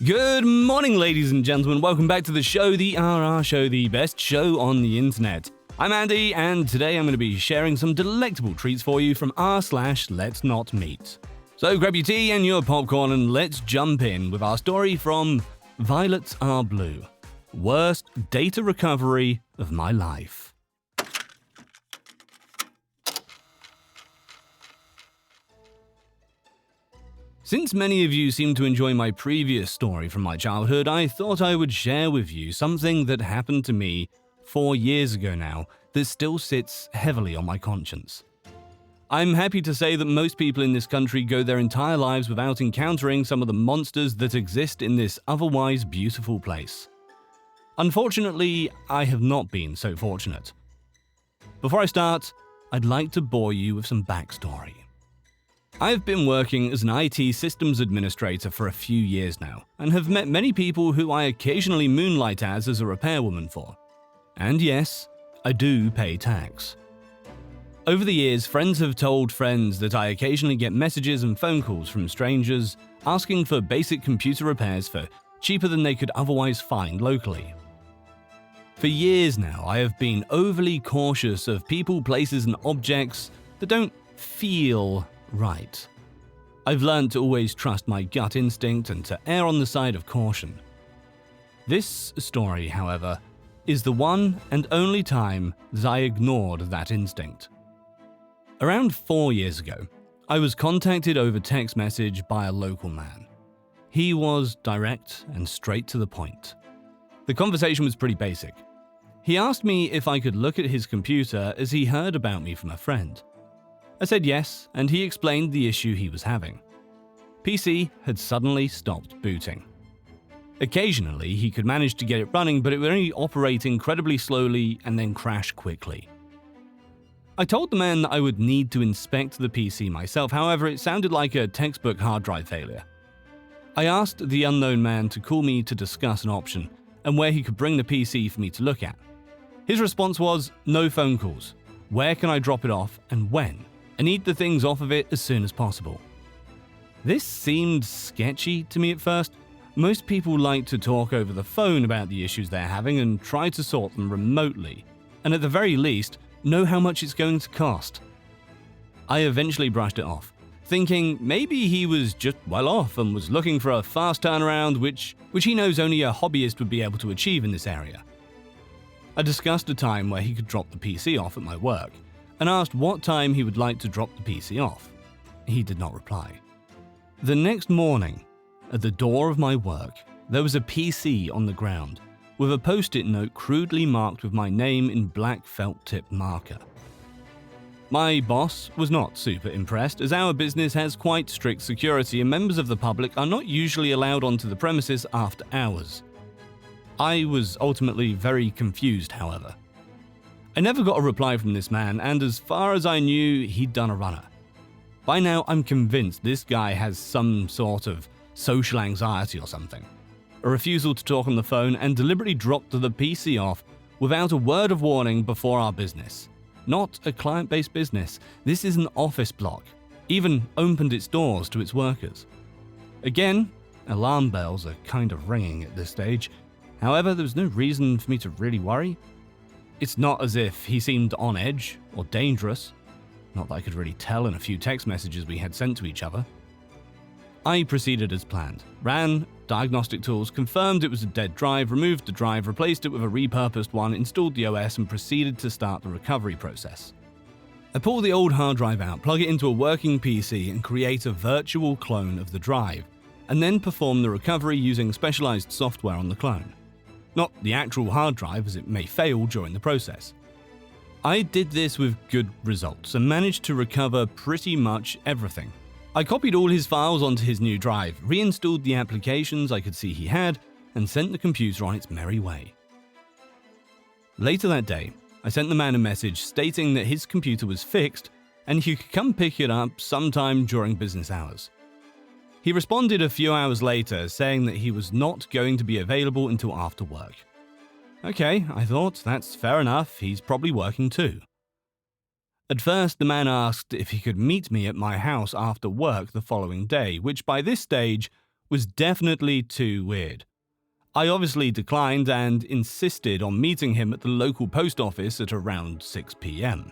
Good morning, ladies and gentlemen. Welcome back to the show, the RR Show, the best show on the internet. I'm Andy, and today I'm going to be sharing some delectable treats for you from r/LetsNotMeet. So grab your tea and your popcorn and let's jump in with our story from Violets Are Blue. Worst data recovery of my life. Since many of you seem to enjoy my previous story from my childhood, I thought I would share with you something that happened to me 4 years ago now that still sits heavily on my conscience. I'm happy to say that most people in this country go their entire lives without encountering some of the monsters that exist in this otherwise beautiful place. Unfortunately, I have not been so fortunate. Before I start, I'd like to bore you with some backstory. I've been working as an IT systems administrator for a few years now, and have met many people who I occasionally moonlight as a repairwoman for. And yes, I do pay tax. Over the years, friends have told friends that I occasionally get messages and phone calls from strangers asking for basic computer repairs for cheaper than they could otherwise find locally. For years now, I have been overly cautious of people, places, and objects that don't feel right. I've learned to always trust my gut instinct and to err on the side of caution. This story, however, is the one and only time that I ignored that instinct. Around 4 years ago, I was contacted over text message by a local man. He was direct and straight to the point. The conversation was pretty basic. He asked me if I could look at his computer as he heard about me from a friend. I said yes, and he explained the issue he was having. PC had suddenly stopped booting. Occasionally, he could manage to get it running, but it would only operate incredibly slowly and then crash quickly. I told the man that I would need to inspect the PC myself, however, it sounded like a textbook hard drive failure. I asked the unknown man to call me to discuss an option and where he could bring the PC for me to look at. His response was, "No phone calls. Where can I drop it off and when? I need the things off of it as soon as possible." This seemed sketchy to me at first. Most people like to talk over the phone about the issues they're having and try to sort them remotely, and at the very least, know how much it's going to cost. I eventually brushed it off, thinking maybe he was just well off and was looking for a fast turnaround which he knows only a hobbyist would be able to achieve in this area. I discussed a time where he could drop the PC off at my work, and asked what time he would like to drop the PC off. He did not reply. The next morning, at the door of my work, there was a PC on the ground, with a post-it note crudely marked with my name in black felt-tip marker. My boss was not super impressed, as our business has quite strict security and members of the public are not usually allowed onto the premises after hours. I was ultimately very confused, however. I never got a reply from this man, and as far as I knew, he'd done a runner. By now, I'm convinced this guy has some sort of social anxiety or something. A refusal to talk on the phone and deliberately dropped the PC off without a word of warning before our business. Not a client-based business, this is an office block. Even opened its doors to its workers. Again, alarm bells are kind of ringing at this stage. However, there was no reason for me to really worry. It's not as if he seemed on edge or dangerous, not that I could really tell in a few text messages we had sent to each other. I proceeded as planned, ran diagnostic tools, confirmed it was a dead drive, removed the drive, replaced it with a repurposed one, installed the OS, and proceeded to start the recovery process. I pull the old hard drive out, plug it into a working PC, and create a virtual clone of the drive, and then perform the recovery using specialized software on the clone. Not the actual hard drive, as it may fail during the process. I did this with good results and managed to recover pretty much everything. I copied all his files onto his new drive, reinstalled the applications I could see he had, and sent the computer on its merry way. Later that day, I sent the man a message stating that his computer was fixed and he could come pick it up sometime during business hours. He responded a few hours later saying that he was not going to be available until after work. Okay, I thought, that's fair enough, he's probably working too. At first, the man asked if he could meet me at my house after work the following day, which by this stage was definitely too weird. I obviously declined and insisted on meeting him at the local post office at around 6 p.m.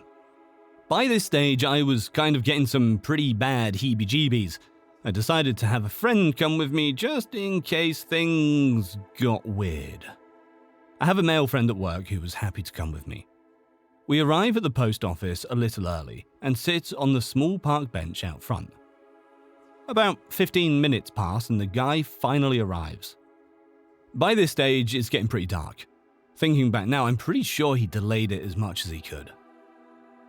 By this stage, I was kind of getting some pretty bad heebie-jeebies. I decided to have a friend come with me just in case things got weird. I have a male friend at work who was happy to come with me. We arrive at the post office a little early and sit on the small park bench out front. About 15 minutes pass and the guy finally arrives. By this stage, it's getting pretty dark. Thinking back now, I'm pretty sure he delayed it as much as he could.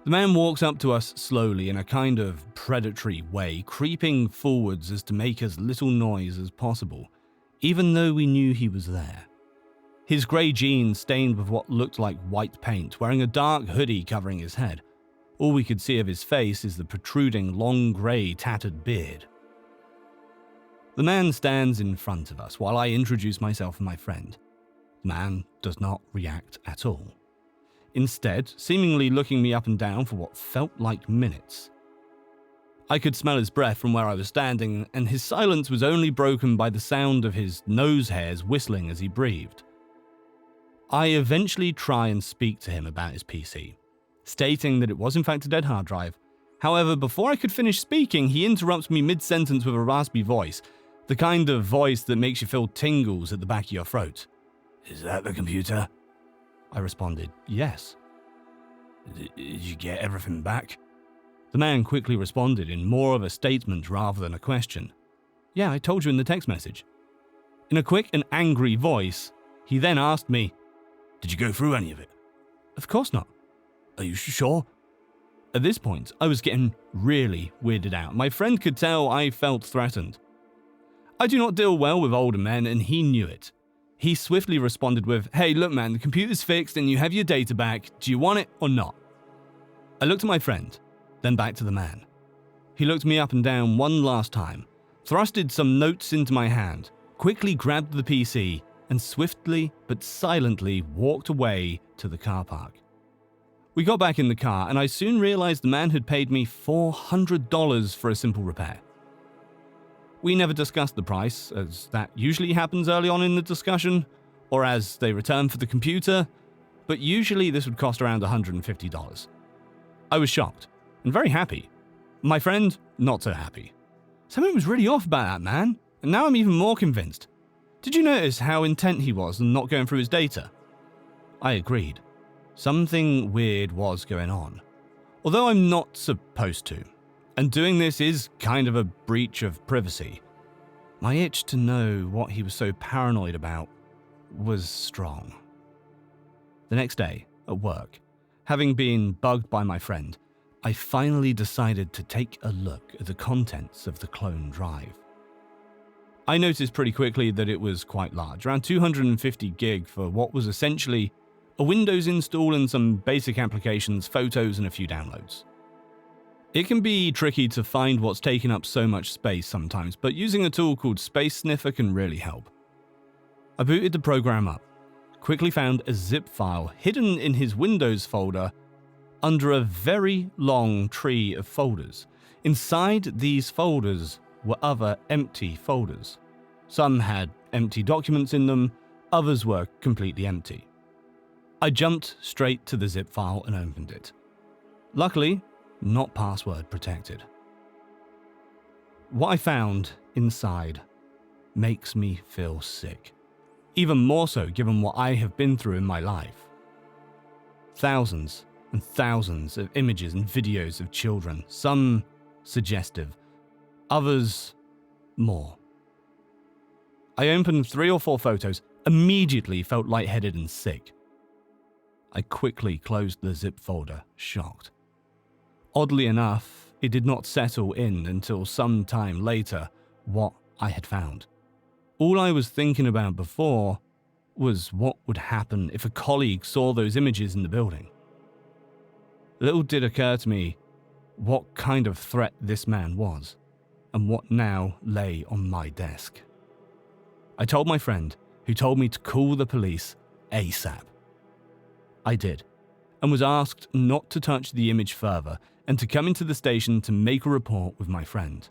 The man walks up to us slowly in a kind of predatory way, creeping forwards as to make as little noise as possible, even though we knew he was there. His grey jeans stained with what looked like white paint, wearing a dark hoodie covering his head. All we could see of his face is the protruding, long grey, tattered beard. The man stands in front of us while I introduce myself and my friend. The man does not react at all. Instead, seemingly looking me up and down for what felt like minutes. I could smell his breath from where I was standing, and his silence was only broken by the sound of his nose hairs whistling as he breathed. I eventually try and speak to him about his PC, stating that it was in fact a dead hard drive. However, before I could finish speaking, he interrupts me mid-sentence with a raspy voice, the kind of voice that makes you feel tingles at the back of your throat. "Is that the computer?" I responded, "Yes." Did you get everything back?" The man quickly responded in more of a statement rather than a question. "Yeah, I told you in the text message." In a quick and angry voice, he then asked me, "Did you go through any of it?" "Of course not." "Are you sure?" At this point, I was getting really weirded out. My friend could tell I felt threatened. I do not deal well with older men, and he knew it. He swiftly responded with, "Hey, look man, the computer's fixed and you have your data back. Do you want it or not?" I looked at my friend, then back to the man. He looked me up and down one last time, thrusted some notes into my hand, quickly grabbed the PC, and swiftly but silently walked away to the car park. We got back in the car, and I soon realized the man had paid me $400 for a simple repair. We never discussed the price, as that usually happens early on in the discussion, or as they return for the computer, but usually this would cost around $150. I was shocked, and very happy. My friend, not so happy. Something was really off about that man, and now I'm even more convinced. Did you notice how intent he was on not going through his data? I agreed. Something weird was going on, although I'm not supposed to. And doing this is kind of a breach of privacy. My itch to know what he was so paranoid about was strong. The next day, at work, having been bugged by my friend, I finally decided to take a look at the contents of the clone drive. I noticed pretty quickly that it was quite large, around 250 gig for what was essentially a Windows install and some basic applications, photos, and a few downloads. It can be tricky to find what's taking up so much space sometimes, but using a tool called Space Sniffer can really help. I booted the program up, quickly found a zip file hidden in his Windows folder under a very long tree of folders. Inside these folders were other empty folders. Some had empty documents in them, others were completely empty. I jumped straight to the zip file and opened it. Luckily, not password protected. What I found inside makes me feel sick, even more so given what I have been through in my life. Thousands and thousands of images and videos of children, some suggestive, others more. I opened 3 or 4 photos, immediately felt lightheaded and sick. I quickly closed the zip folder, shocked. Oddly enough, it did not settle in until some time later what I had found. All I was thinking about before was what would happen if a colleague saw those images in the building. Little did occur to me what kind of threat this man was, and what now lay on my desk. I told my friend, who told me to call the police ASAP. I did, and was asked not to touch the image further and to come into the station to make a report with my friend.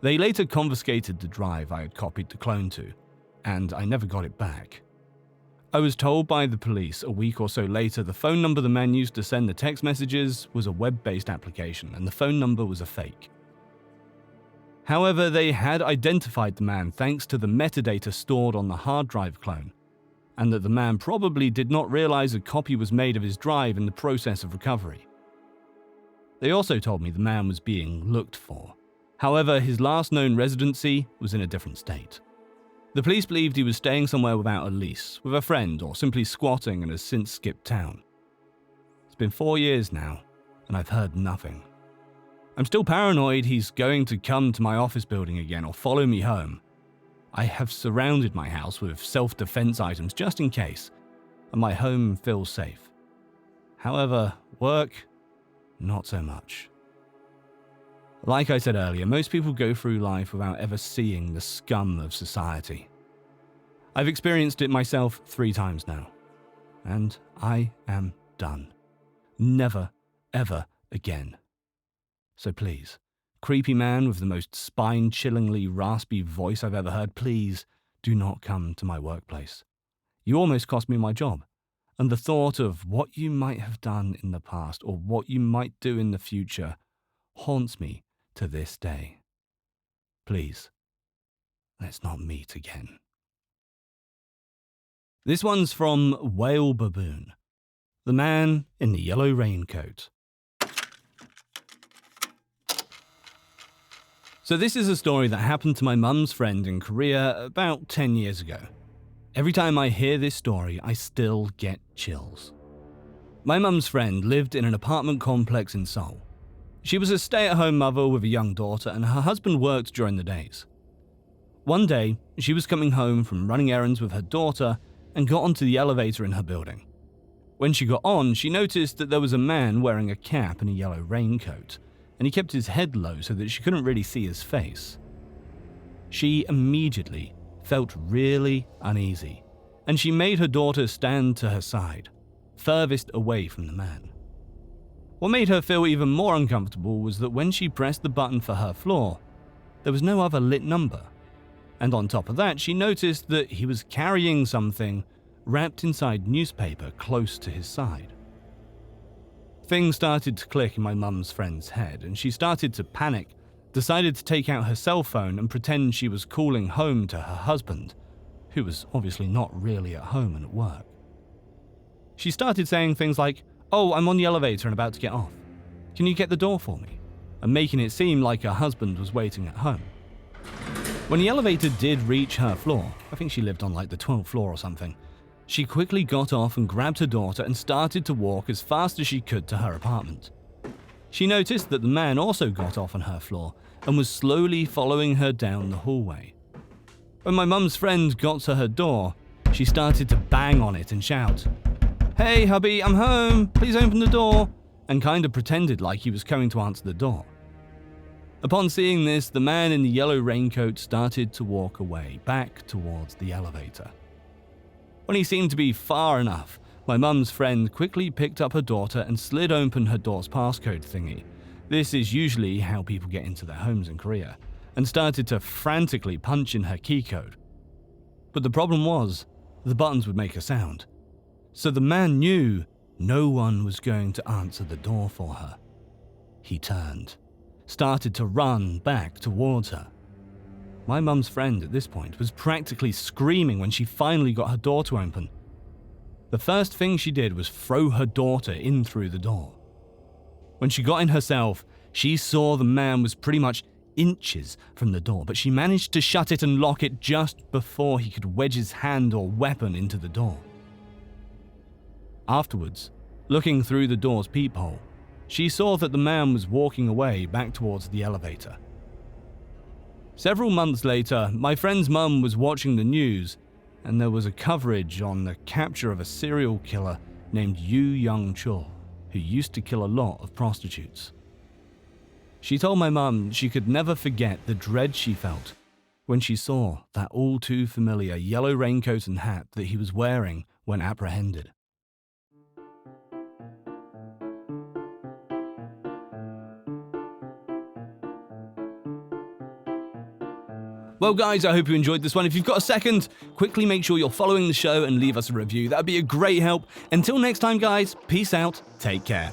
They later confiscated the drive I had copied the clone to, and I never got it back. I was told by the police a week or so later the phone number the man used to send the text messages was a web-based application and the phone number was a fake. However, they had identified the man thanks to the metadata stored on the hard drive clone, and that the man probably did not realize a copy was made of his drive in the process of recovery. They also told me the man was being looked for. However, his last known residency was in a different state. The police believed he was staying somewhere without a lease, with a friend, or simply squatting and has since skipped town. It's been 4 years now, and I've heard nothing. I'm still paranoid he's going to come to my office building again or follow me home. I have surrounded my house with self-defense items just in case, and my home feels safe. However, work, not so much. Like I said earlier, most people go through life without ever seeing the scum of society. I've experienced it myself 3 times now, and I am done. Never, ever again. So please, creepy man with the most spine-chillingly raspy voice I've ever heard, please do not come to my workplace. You almost cost me my job, and the thought of what you might have done in the past or what you might do in the future haunts me to this day. Please, let's not meet again. This one's from Whale Baboon, the man in the yellow raincoat. So this is a story that happened to my mum's friend in Korea about 10 years ago. Every time I hear this story, I still get chills. My mum's friend lived in an apartment complex in Seoul. She was a stay-at-home mother with a young daughter, and her husband worked during the days. One day, she was coming home from running errands with her daughter and got onto the elevator in her building. When she got on, she noticed that there was a man wearing a cap and a yellow raincoat, and he kept his head low so that she couldn't really see his face. She immediately felt really uneasy, and she made her daughter stand to her side, furthest away from the man. What made her feel even more uncomfortable was that when she pressed the button for her floor, there was no other lit number. And on top of that, she noticed that he was carrying something wrapped inside newspaper close to his side. Things started to click in my mum's friend's head, and she started to panic, decided to take out her cell phone and pretend she was calling home to her husband, who was obviously not really at home and at work. She started saying things like, "Oh, I'm on the elevator and about to get off. Can you get the door for me?" and making it seem like her husband was waiting at home. When the elevator did reach her floor, I think she lived on like the 12th floor or something, she quickly got off and grabbed her daughter and started to walk as fast as she could to her apartment. She noticed that the man also got off on her floor and was slowly following her down the hallway. When my mum's friend got to her door, she started to bang on it and shout, "Hey hubby, I'm home, please open the door," and kind of pretended like he was coming to answer the door. Upon seeing this, the man in the yellow raincoat started to walk away, back towards the elevator. When he seemed to be far enough, my mum's friend quickly picked up her daughter and slid open her door's passcode thingy. This is usually how people get into their homes in Korea, and started to frantically punch in her key code. But the problem was, the buttons would make a sound. So the man knew no one was going to answer the door for her. He turned, started to run back towards her. My mum's friend at this point was practically screaming when she finally got her door to open. The first thing she did was throw her daughter in through the door. When she got in herself, she saw the man was pretty much inches from the door, but she managed to shut it and lock it just before he could wedge his hand or weapon into the door. Afterwards, looking through the door's peephole, she saw that the man was walking away back towards the elevator. Several months later, my friend's mum was watching the news, and there was a coverage on the capture of a serial killer named Yoo Young-chul, who used to kill a lot of prostitutes. She told my mum she could never forget the dread she felt when she saw that all too familiar yellow raincoat and hat that he was wearing when apprehended. Well, guys, I hope you enjoyed this one. If you've got a second, quickly make sure you're following the show and leave us a review. That'd be a great help. Until next time, guys, peace out, take care.